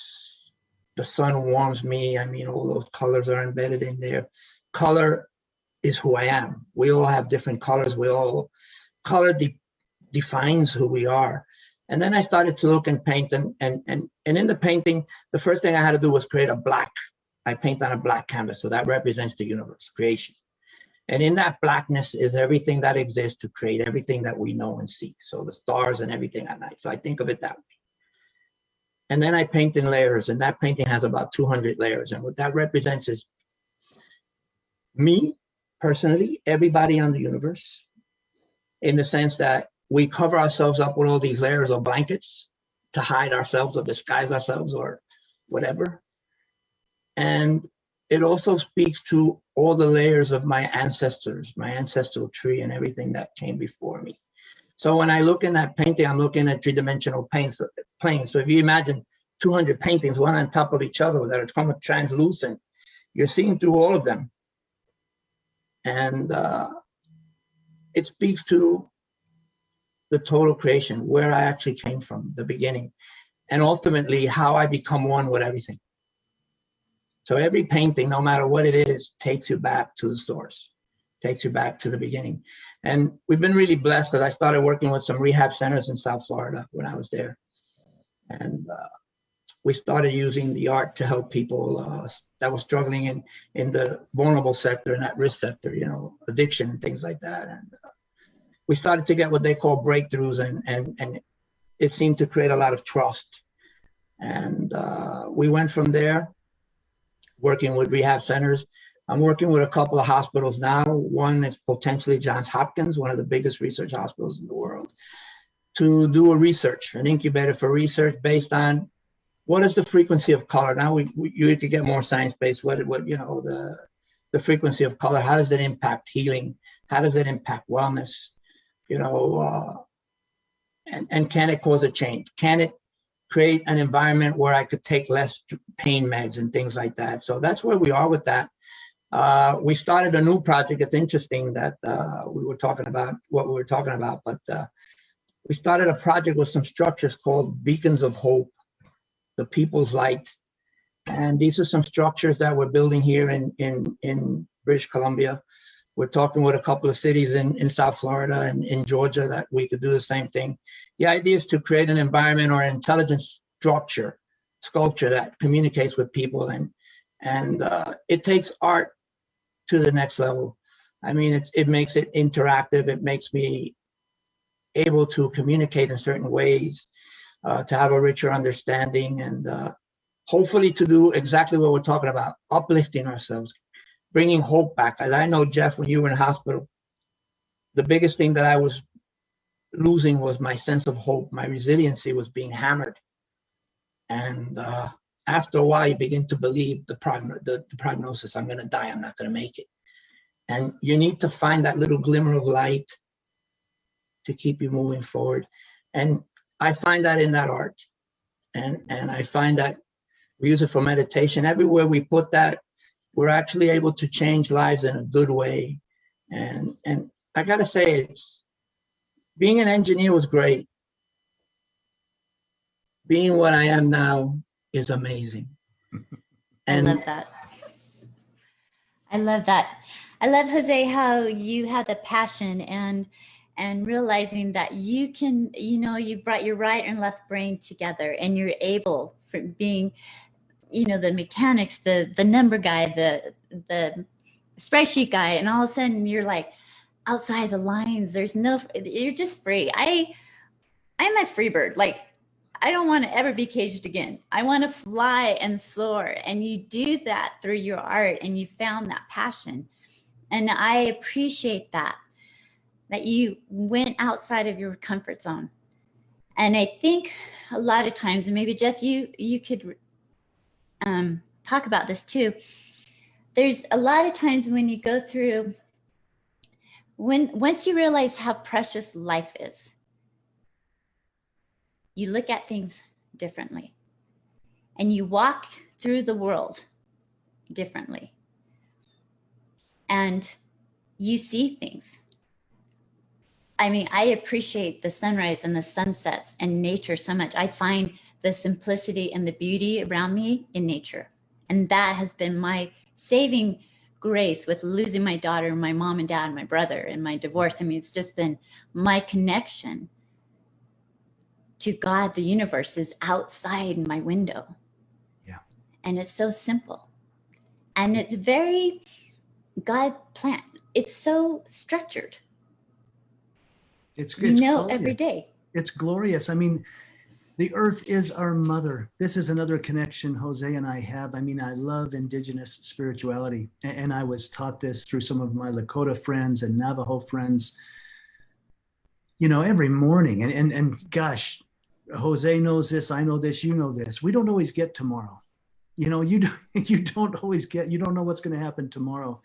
the sun warms me. I mean, all those colors are embedded in there. Color is who I am. We all have different colors. Color defines who we are. And then I started to look and paint, and in the painting, the first thing I had to do was create a black. I paint on a black canvas, so that represents the universe, creation. And in that blackness is everything that exists to create everything that we know and see. So the stars and everything at night. So I think of it that way. And then I paint in layers, and that painting has about 200 layers. And what that represents is me, personally, everybody on the universe, in the sense that we cover ourselves up with all these layers of blankets to hide ourselves or disguise ourselves or whatever. And it also speaks to all the layers of my ancestors, my ancestral tree and everything that came before me. So when I look in that painting, I'm looking at three-dimensional planes. So if you imagine 200 paintings, one on top of each other that are somewhat translucent, you're seeing through all of them. And it speaks to the total creation, where I actually came from, the beginning, and ultimately how I become one with everything. So every painting, no matter what it is, takes you back to the source. takes you back to the beginning. And we've been really blessed because I started working with some rehab centers in South Florida when I was there. And we started using the art to help people that were struggling in the vulnerable sector and at-risk sector, you know, addiction and things like that. And we started to get what they call breakthroughs, and it seemed to create a lot of trust. And we went from there, working with rehab centers. I'm working with a couple of hospitals now. One is potentially Johns Hopkins, one of the biggest research hospitals in the world, to do a research, an incubator for research based on what is the frequency of color. Now you need to get more science-based. What you know, the frequency of color, how does it impact healing? How does it impact wellness? You know, and can it cause a change? Can it create an environment where I could take less pain meds and things like that? So that's where we are with that. We started a new project. It's interesting that we were talking about what we were talking about, but we started a project with some structures called Beacons of Hope, the People's Light. And these are some structures that we're building here in British Columbia. We're talking with a couple of cities in South Florida and in Georgia that we could do the same thing. The idea is to create an environment or an intelligence sculpture that communicates with people, and it takes art to the next level. I mean, it makes it interactive. It makes me able to communicate in certain ways, to have a richer understanding, and hopefully to do exactly what we're talking about, uplifting ourselves, bringing hope back. As I know, Jeff, when you were in hospital, the biggest thing that I was losing was my sense of hope. My resiliency was being hammered. And after a while, you begin to believe the prognosis, I'm going to die, I'm not going to make it. And you need to find that little glimmer of light to keep you moving forward. And I find that in that art. And I find that we use it for meditation. Everywhere we put that, we're actually able to change lives in a good way. And I got to say, being an engineer was great. Being what I am now is amazing. And I love that. I love that. I love, Jose, how you had the passion and realizing that you can, you know, you brought your right and left brain together, and you're able, from being, you know, the mechanics, the number guy, the spreadsheet guy, and all of a sudden you're like outside the lines. You're just free. I'm a free bird. Like, I don't want to ever be caged again. I want to fly and soar. And you do that through your art, and you found that passion. And I appreciate that you went outside of your comfort zone. And I think a lot of times, and maybe Jeff, you could talk about this too. There's a lot of times when you go through, once you realize how precious life is, you look at things differently, and you walk through the world differently, and you see things. I mean, I appreciate the sunrise and the sunsets and nature so much. I find the simplicity and the beauty around me in nature. And that has been my saving grace with losing my daughter, my mom and dad, my brother, and my divorce. I mean, it's just been my connection to God. The universe is outside my window. Yeah. And it's so simple. And it's very God planned. It's so structured. It's glorious. Every day. It's glorious. I mean, the earth is our mother. This is another connection Jose and I have. I mean, I love indigenous spirituality, and I was taught this through some of my Lakota friends and Navajo friends, you know, every morning. And gosh, Jose knows this, I know this, you know this. We don't always get tomorrow. You know, you don't always get, you don't know what's going to happen tomorrow.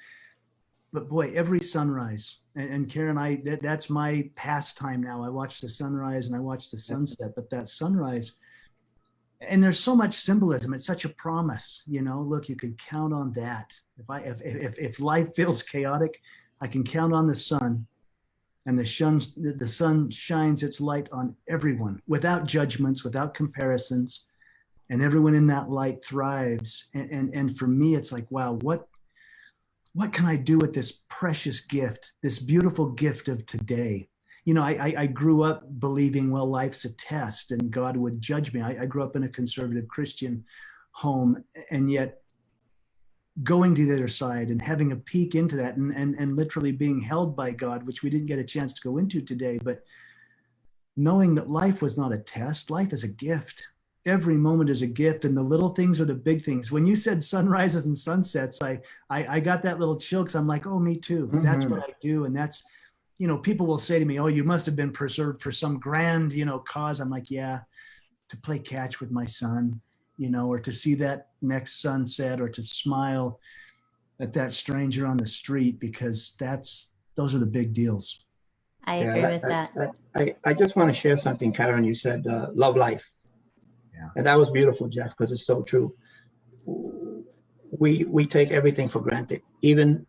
But boy, every sunrise, and Karen, that's my pastime now. I watch the sunrise and I watch the sunset, but that sunrise, and there's so much symbolism. It's such a promise, you know, look, you can count on that. If life feels chaotic, I can count on the sun, and the sun shines its light on everyone without judgments, without comparisons, and everyone in that light thrives. And for me, it's like, wow, what can I do with this precious gift, this beautiful gift of today? You know, I grew up believing, well, life's a test and God would judge me. I grew up in a conservative Christian home, and yet going to the other side and having a peek into that and literally being held by God, which we didn't get a chance to go into today, but knowing that life was not a test, life is a gift. Every moment is a gift, and the little things are the big things. When you said sunrises and sunsets, I got that little chill, because I'm like, oh, me too. Mm-hmm. That's what I do. And that's, you know, people will say to me, oh, you must have been preserved for some grand, you know, cause. I'm like, yeah, to play catch with my son, you know, or to see that next sunset, or to smile at that stranger on the street, because those are the big deals. I agree with that. I just want to share something, Karen. You said love life. Yeah. And that was beautiful, Jeff, because it's so true. We take everything for granted. Even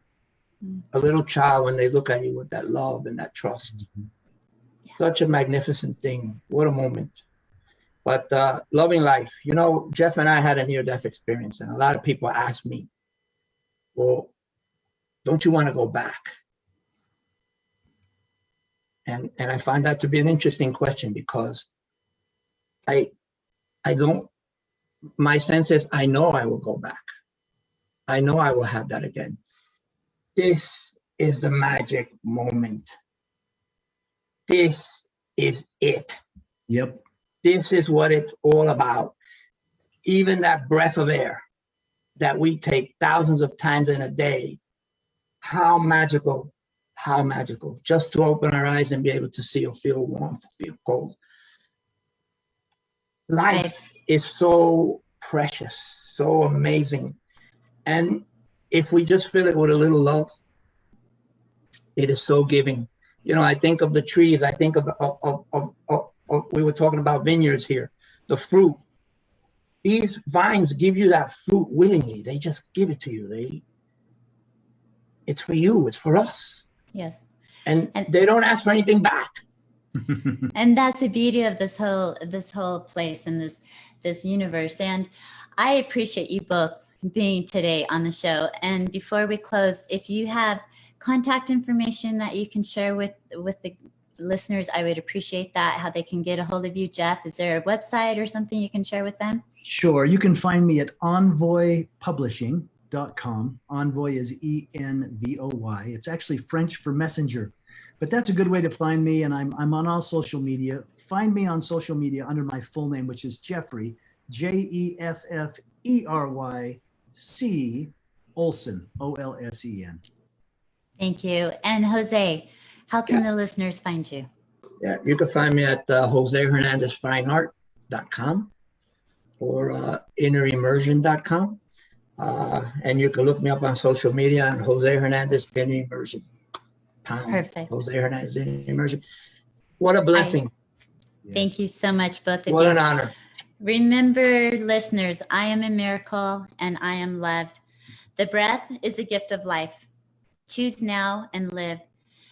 a little child, when they look at you with that love and that trust. Mm-hmm. Yeah. Such a magnificent thing. What a moment. But loving life. You know, Jeff and I had a near-death experience, and a lot of people ask me, well, don't you want to go back? And I find that to be an interesting question, because I don't, my sense is, I know I will go back. I know I will have that again. This is the magic moment. This is it. Yep. This is what it's all about. Even that breath of air that we take thousands of times in a day, how magical, just to open our eyes and be able to see or feel warm, feel cold. Life is so precious, so amazing. And if we just fill it with a little love, it is so giving. You know, I think of the trees, I think of we were talking about vineyards here, the fruit. These vines give you that fruit willingly. They just give it to you. It's for you, it's for us. Yes. And they don't ask for anything back. And that's the beauty of this whole place and this universe. And I appreciate you both being today on the show. And before we close, if you have contact information that you can share with the listeners, I would appreciate that. How they can get a hold of you, Jeff. Is there a website or something you can share with them? Sure. You can find me at envoypublishing.com. Envoy is ENVOY. It's actually French for messenger, but that's a good way to find me. And I'm on all social media. Find me on social media under my full name, which is Jeffrey, JEFFERYC Olsen, OLSEN. Thank you. And Jose, how can the listeners find you? Yeah, you can find me at JoseHernandezFineArt.com or InnerImmersion.com. And you can look me up on social media on Jose Hernandez Inner Immersion. Perfect. Jose Hernandez Inner Immersion. What a blessing. Thank you so much, both of you. What an honor. Remember, listeners, I am a miracle and I am loved. The breath is a gift of life. Choose now and live.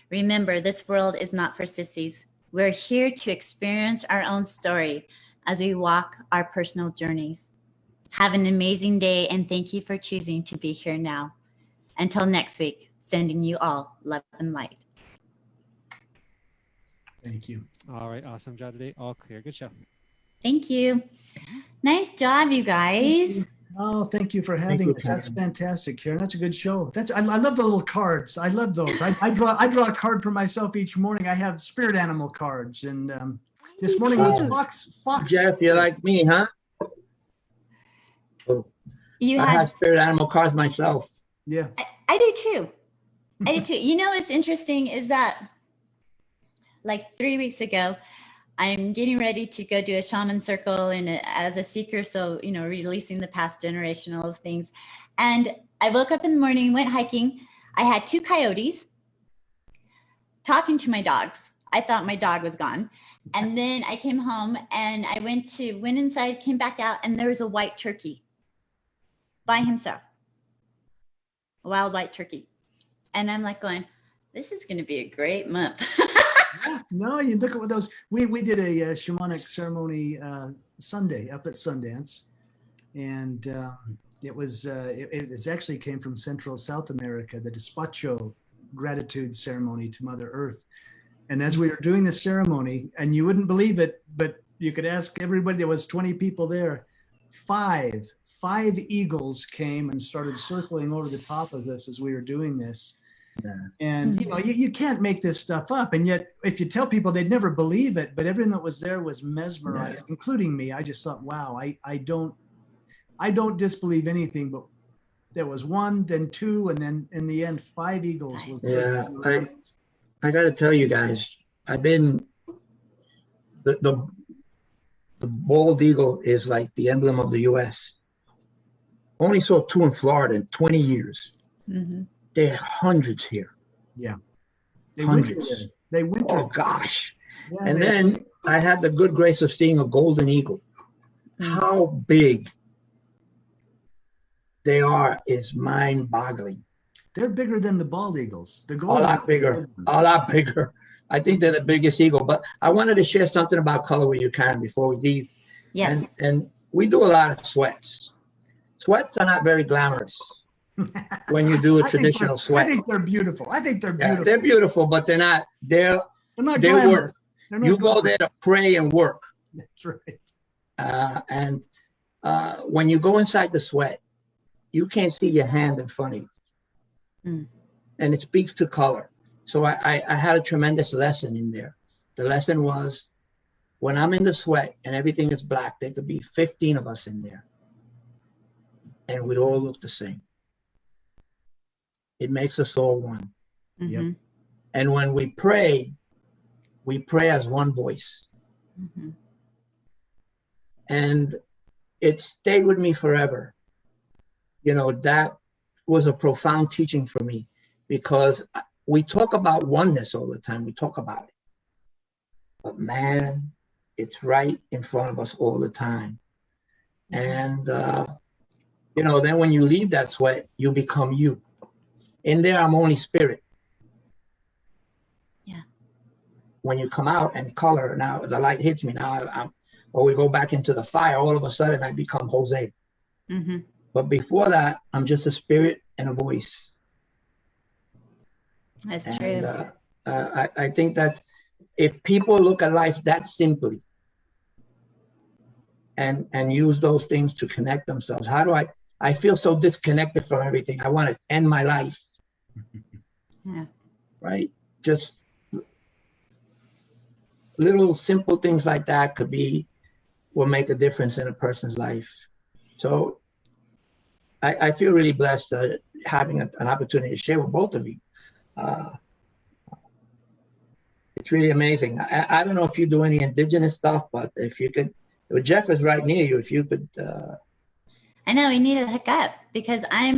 Remember, this world is not for sissies. We're here to experience our own story as we walk our personal journeys. Have an amazing day, and thank you for choosing to be here now. Until next week, sending you all love and light. Thank you. All right. Awesome job today. All clear. Good show. Thank you. Nice job, you guys. Oh, thank you for having us. That's fantastic, Karen. That's a good show. I love the little cards. I love those. I draw a card for myself each morning. I have spirit animal cards, and this morning was fox. Jeff, you're like me, huh? I have spirit animal cards myself. Yeah, I do too. I do too. You know, what's interesting is that like 3 weeks ago, I'm getting ready to go do a shaman circle and as a seeker. So, you know, releasing the past generational things. And I woke up in the morning, went hiking. I had 2 coyotes talking to my dogs. I thought my dog was gone. And then I came home and I went inside, came back out, and there was a white turkey by himself, a wild white turkey. And I'm like going, this is going to be a great month. No, you look at what those. We did a shamanic ceremony Sunday up at Sundance, and It actually came from Central South America, the despacho gratitude ceremony to Mother Earth. And as we were doing the ceremony, and you wouldn't believe it, but you could ask everybody, there was 20 people there, five eagles came and started circling over the top of us as we were doing this. Yeah. And you can't make this stuff up. And yet if you tell people, they'd never believe it, but everything that was there was mesmerized, including me. I just thought, wow, I don't disbelieve anything, but there was one, then two, and then in the end, 5 eagles. Yeah, I got to tell you guys, I've been, the bald eagle is like the emblem of the U.S. Only saw 2 in Florida in 20 years. Mm-hmm. There are hundreds here. Yeah. Hundreds. They winter. Oh, gosh. Yeah, And then I had the good grace of seeing a golden eagle. Mm-hmm. How big they are is mind-boggling. They're bigger than the bald eagles. The A golden lot bigger. A lot bigger. I think they're the biggest eagle. But I wanted to share something about color with you, Karen, before we leave. Yes. And we do a lot of sweats. Sweats are not very glamorous when you do a traditional sweat. I think they're beautiful. Yeah, they're beautiful, but they're not. They're not they glamorous. work. You go there to pray and work. That's right. And when you go inside the sweat, you can't see your hand in front of you. Mm. And it speaks to color. So I had a tremendous lesson in there. The lesson was, when I'm in the sweat and everything is black, there could be 15 of us in there. And we all look the same. It makes us all one. Mm-hmm. Yep. And when we pray as one voice. Mm-hmm. And it stayed with me forever. You know, that was a profound teaching for me, because we talk about oneness all the time. We talk about it. But man, it's right in front of us all the time. And, you know, then when you leave that sweat, you become you. In there, I'm only spirit. Yeah. When you come out and color, now the light hits me. Now or we go back into the fire, all of a sudden I become Jose. Mm-hmm. But before that, I'm just a spirit and a voice. That's And, true. I think that if people look at life that simply and use those things to connect themselves, how do I feel so disconnected from everything. I want to end my life. Yeah. Right? Just little simple things like that will make a difference in a person's life. So I feel really blessed having an opportunity to share with both of you. It's really amazing. I don't know if you do any indigenous stuff, but if you could, Jeff is right near you. If you could. I know we need to hook up, because I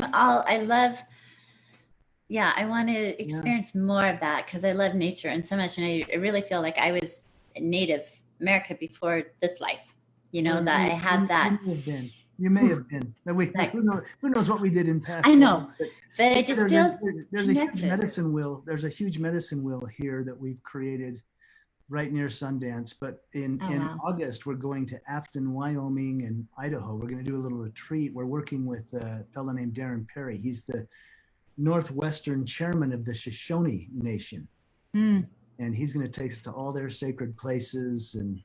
want to experience more of that, because I love nature and so much. And I really feel like I was Native America before this life, that I have that. You may have been. Who knows what we did in past. I know, but I just feel there's a huge medicine wheel. There's a huge medicine wheel here that we've created right near Sundance. But in August, we're going to Afton, Wyoming, and Idaho. We're going to do a little retreat. We're working with a fellow named Darren Perry. He's the Northwestern chairman of the Shoshone Nation. Mm. And he's going to take us to all their sacred places and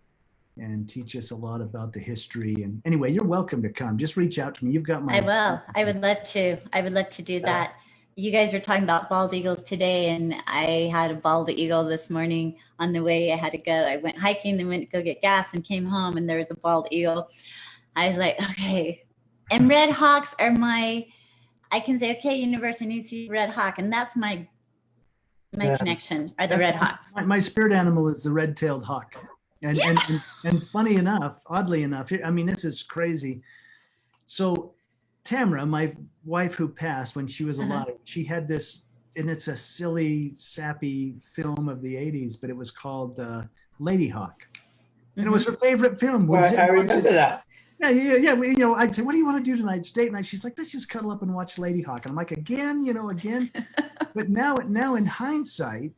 teach us a lot about the history. And anyway, you're welcome to come. Just reach out to me. You've got my. I will. I would love to. I would love to do that. You guys were talking about bald eagles today, and I had a bald eagle this morning on the way I had to go. I went hiking, then went to go get gas and came home, and there was a bald eagle. I was like, okay. And red hawks are I can say, okay, universe, I need to see red hawk. And that's my connection, are the red hawks. My spirit animal is the red-tailed hawk. And funny enough, oddly enough, I mean, this is crazy. So Tamara, my wife who passed when she was alive, she had this, and it's a silly, sappy film of the 80s, but it was called Lady Hawk. And it was her favorite film. Well, I remember that. Yeah. I'd say, what do you want to do tonight? Date night. She's like, let's just cuddle up and watch Lady Hawk. And I'm like, again. But now in hindsight,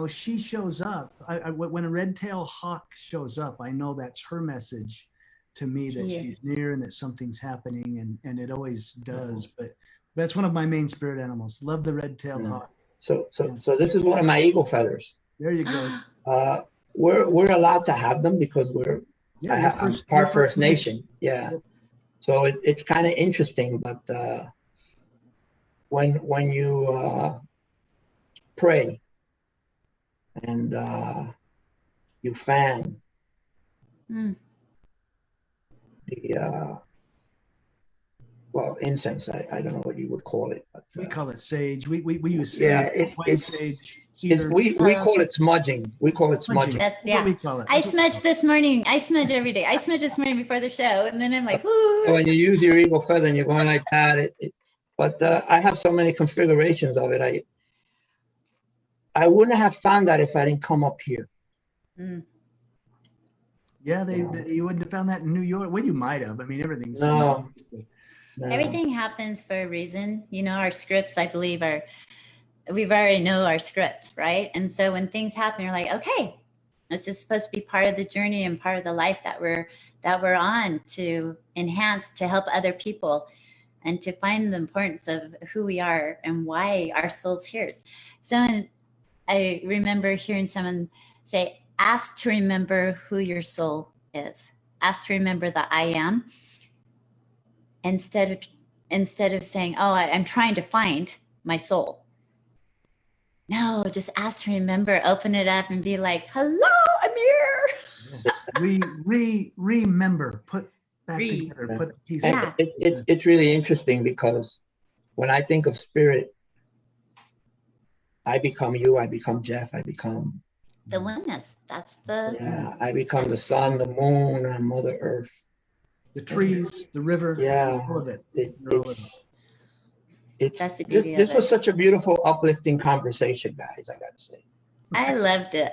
she shows up. When a red-tailed hawk shows up, I know that's her message to me that Yeah. she's near and that something's happening, and it always does. But that's one of my main spirit animals. Love the red-tailed Yeah. hawk. So this is one of my eagle feathers. There you go. We're allowed to have them because I'm part First Nation. Yeah. Yep. So it's kind of interesting, but when you pray and you fan the incense. I don't know what you would call it. But, We call it sage. We use sage, yeah, white sage, cedar. we call it smudging. We call it smudging. That's That's what we call it. I smudge this morning. I smudge every day. I smudge this morning before the show, and then I'm like, whoo. When you use your eagle feather and you're going like that, but I have so many configurations of it. I wouldn't have found that if I didn't come up here. Mm. Yeah, you wouldn't have found that in New York. Well, you might have. I mean, everything's No. Everything happens for a reason. You know, our scripts, I believe, we've already know our script, right? And so when things happen, you're like, okay, this is supposed to be part of the journey and part of the life that we're on to enhance, to help other people, and to find the importance of who we are and why our soul's here. I remember hearing someone say, ask to remember who your soul is. Ask to remember the I am. Instead of saying, oh, I'm trying to find my soul. No, just ask to remember, open it up and be like, hello, I'm here. Yes. Remember, put that together, put the pieces. Yeah. It's really interesting because when I think of spirit, I become you, I become Jeff, I become the oneness. I become the sun, the moon, and Mother Earth. The trees, the river, all of it. That's the beauty This of was it. such a beautiful, uplifting conversation, guys. I gotta say. I loved it.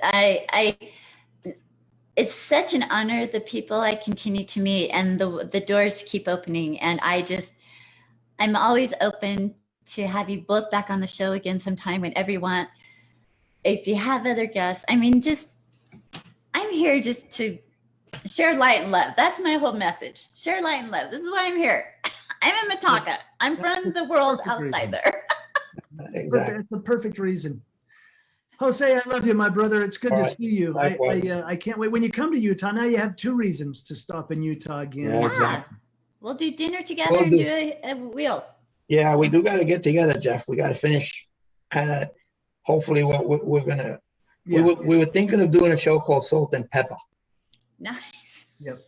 It's such an honor, the people I continue to meet, and the doors keep opening. And I'm always open to have you both back on the show again sometime whenever you want. If you have other guests, I mean, I'm here just to share light and love. That's my whole message. Share light and love. This is why I'm here. I'm a Mataka. I'm from the world outside there. Exactly. That's the perfect reason. Jose, I love you, my brother. It's good to see you. I can't wait. When you come to Utah, now you have 2 reasons to stop in Utah again. Yeah, exactly. We'll do dinner together and do a wheel. Yeah, we do got to get together, Jeff. We got to finish kind of, hopefully what we're going to, we were thinking of doing a show called Salt and Pepper. Nice. Yep.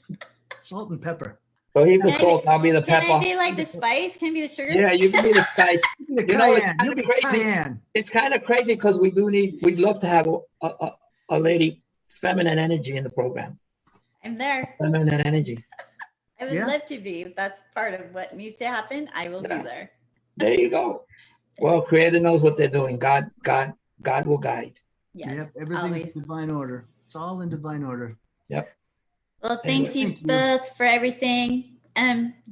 Salt and pepper. So he's the salt, I'll be the pepper. Can I be like the spice? Can I be the sugar? Yeah, you can be the spice. The cayenne. You'll be cayenne. It's kind of crazy because we'd love to have a lady, feminine energy in the program. I'm there. Feminine energy. I would love to be. If that's part of what needs to happen, I will be there. There you go. Well, Creator knows what they're doing. God will guide. Yes. Yep. Everything's in divine order. It's all in divine order. Yep. Well, thanks you both for everything.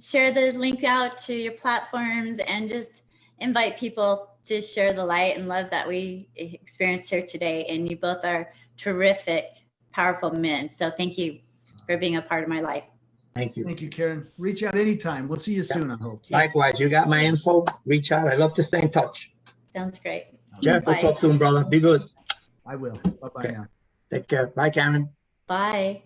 Share the link out to your platforms and just invite people to share the light and love that we experienced here today. And you both are terrific, powerful men. So thank you for being a part of my life. Thank you. Thank you, Karen. Reach out anytime. We'll see you soon, I hope. Likewise, you got my info. Reach out. I love to stay in touch. Sounds great. Jeff, we'll talk soon, brother. Be good. I will. Bye-bye now. Take care. Bye, Karen. Bye.